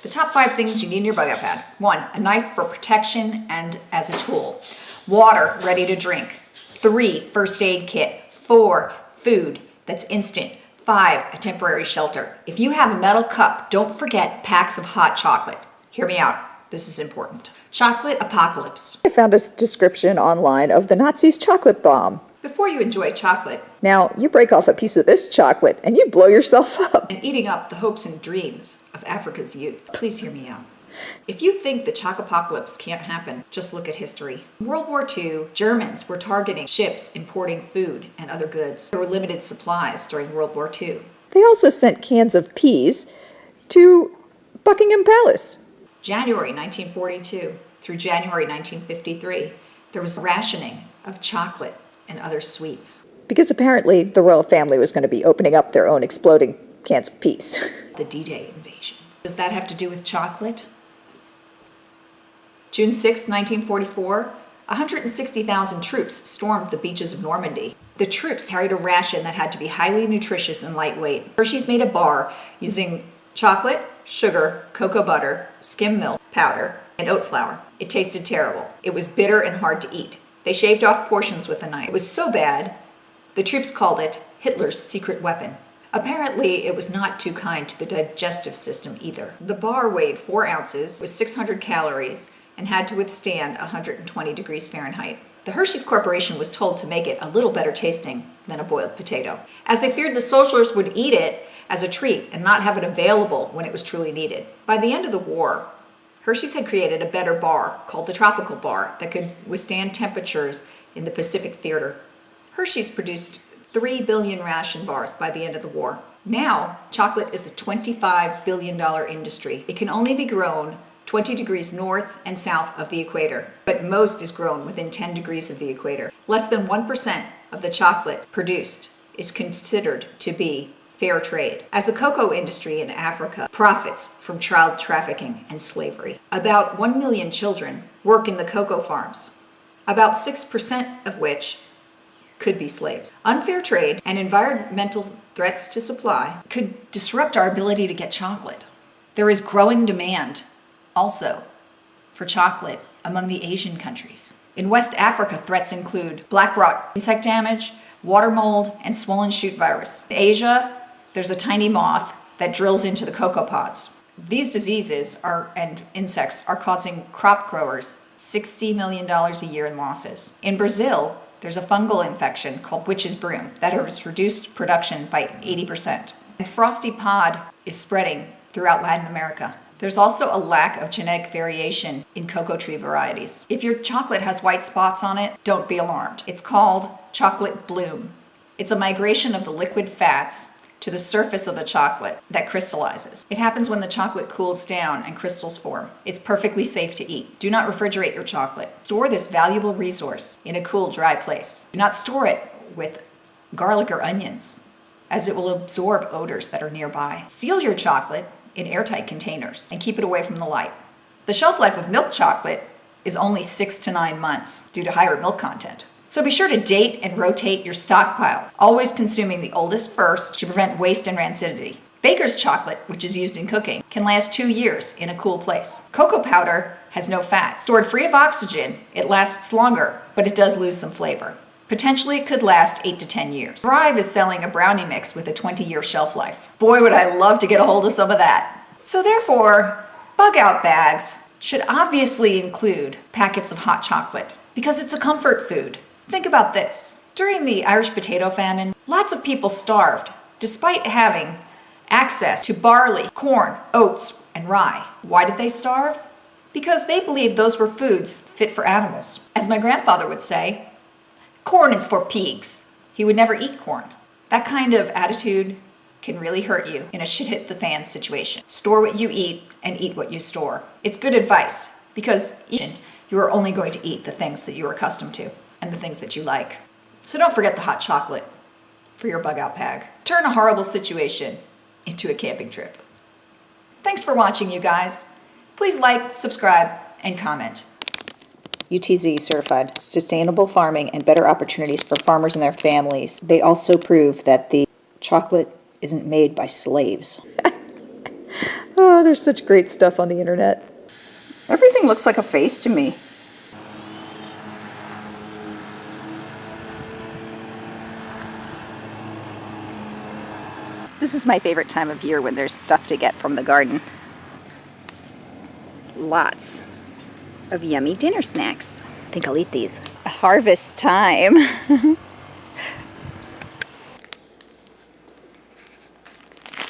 The top 5 things you need in your bug out bag. 1, a knife for protection and as a tool. Water ready to drink. 3, first aid kit. 4, food that's instant. 5, a temporary shelter. If you have a metal cup, don't forget packs of hot chocolate. Hear me out. This is important. Chocolate apocalypse. I found a description online of the Nazis' chocolate bomb. Before you enjoy chocolate, Now, you break off a piece of this chocolate and you blow yourself up. and eating up the hopes and dreams of Africa's youth, please hear me out. If you think the chocopocalypse can't happen, just look at history. In World War II, Germans were targeting ships importing food and other goods. There were limited supplies during World War II. They also sent cans of peas to Buckingham Palace. January 1942 through January 1953, there was rationing of chocolate and other sweets. Because apparently the royal family was going to be opening up their own exploding cans of peas. The D-Day invasion. Does that have to do with chocolate? June 6, 1944, 160,000 troops stormed the beaches of Normandy. The troops carried a ration that had to be highly nutritious and lightweight. Hershey's made a bar using chocolate, sugar, cocoa butter, skim milk, powder, and oat flour. It tasted terrible. It was bitter and hard to eat. They shaved off portions with a knife. It was so bad, the troops called it Hitler's secret weapon. Apparently, it was not too kind to the digestive system either. The bar weighed 4 ounces, was 600 calories, and had to withstand 120 degrees Fahrenheit. The Hershey's Corporation was told to make it a little better tasting than a boiled potato, as they feared the soldiers would eat it as a treat and not have it available when it was truly needed. By the end of the war, Hershey's had created a better bar called the Tropical Bar that could withstand temperatures in the Pacific Theater. Hershey's produced 3 billion ration bars by the end of the war. Now, chocolate is a $25 billion industry. It can only be grown 20 degrees north and south of the equator, but most is grown within 10 degrees of the equator. Less than 1% of the chocolate produced is considered to be fair trade, as the cocoa industry in Africa profits from child trafficking and slavery. About 1 million children work in the cocoa farms, about 6% of which could be slaves. Unfair trade and environmental threats to supply could disrupt our ability to get chocolate. There is growing demand also for chocolate among the Asian countries. In West Africa, threats include black rot, insect damage, water mold, and swollen shoot virus. In Asia, there's a tiny moth that drills into the cocoa pods. These diseases and insects are causing crop growers $60 million a year in losses. In Brazil, there's a fungal infection called witch's broom that has reduced production by 80%. And frosty pod is spreading throughout Latin America. There's also a lack of genetic variation in cocoa tree varieties. If your chocolate has white spots on it, don't be alarmed. It's called chocolate bloom. It's a migration of the liquid fats to the surface of the chocolate that crystallizes. It happens when the chocolate cools down and crystals form. It's perfectly safe to eat. Do not refrigerate your chocolate. Store this valuable resource in a cool, dry place. Do not store it with garlic or onions, as it will absorb odors that are nearby. Seal your chocolate in airtight containers and keep it away from the light. The shelf life of milk chocolate is only 6 to 9 months due to higher milk content. So be sure to date and rotate your stockpile, always consuming the oldest first to prevent waste and rancidity. Baker's chocolate, which is used in cooking, can last 2 years in a cool place. Cocoa powder has no fat. Stored free of oxygen, it lasts longer, but it does lose some flavor. Potentially it could last 8 to 10 years. Thrive is selling a brownie mix with a 20-year shelf life. Boy, would I love to get a hold of some of that. So therefore, bug out bags should obviously include packets of hot chocolate because it's a comfort food. Think about this. During the Irish potato famine, lots of people starved despite having access to barley, corn, oats, and rye. Why did they starve? Because they believed those were foods fit for animals. As my grandfather would say, corn is for pigs. He would never eat corn. That kind of attitude can really hurt you in a shit-hit-the-fan situation. Store what you eat and eat what you store. It's good advice because you are only going to eat the things that you are accustomed to and the things that you like. So don't forget the hot chocolate for your bug out bag. Turn a horrible situation into a camping trip. Thanks for watching, you guys. Please like, subscribe, and comment. UTZ certified sustainable farming and better opportunities for farmers and their families. They also prove that the chocolate isn't made by slaves. Oh, there's such great stuff on the internet. Everything looks like a face to me. This is my favorite time of year when there's stuff to get from the garden. Lots of yummy dinner snacks. I think I'll eat these. Harvest time.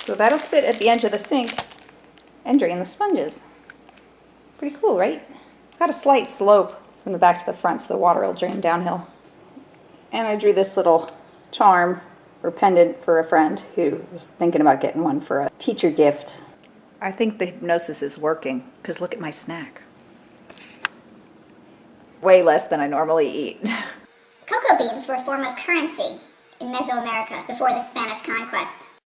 So that'll sit at the edge of the sink and drain the sponges. Pretty cool, right? Got a slight slope from the back to the front so the water will drain downhill. And I drew this little charm or pendant for a friend who was thinking about getting one for a teacher gift. I think the hypnosis is working, because look at my snack. Way less than I normally eat. Cocoa beans were a form of currency in Mesoamerica before the Spanish conquest.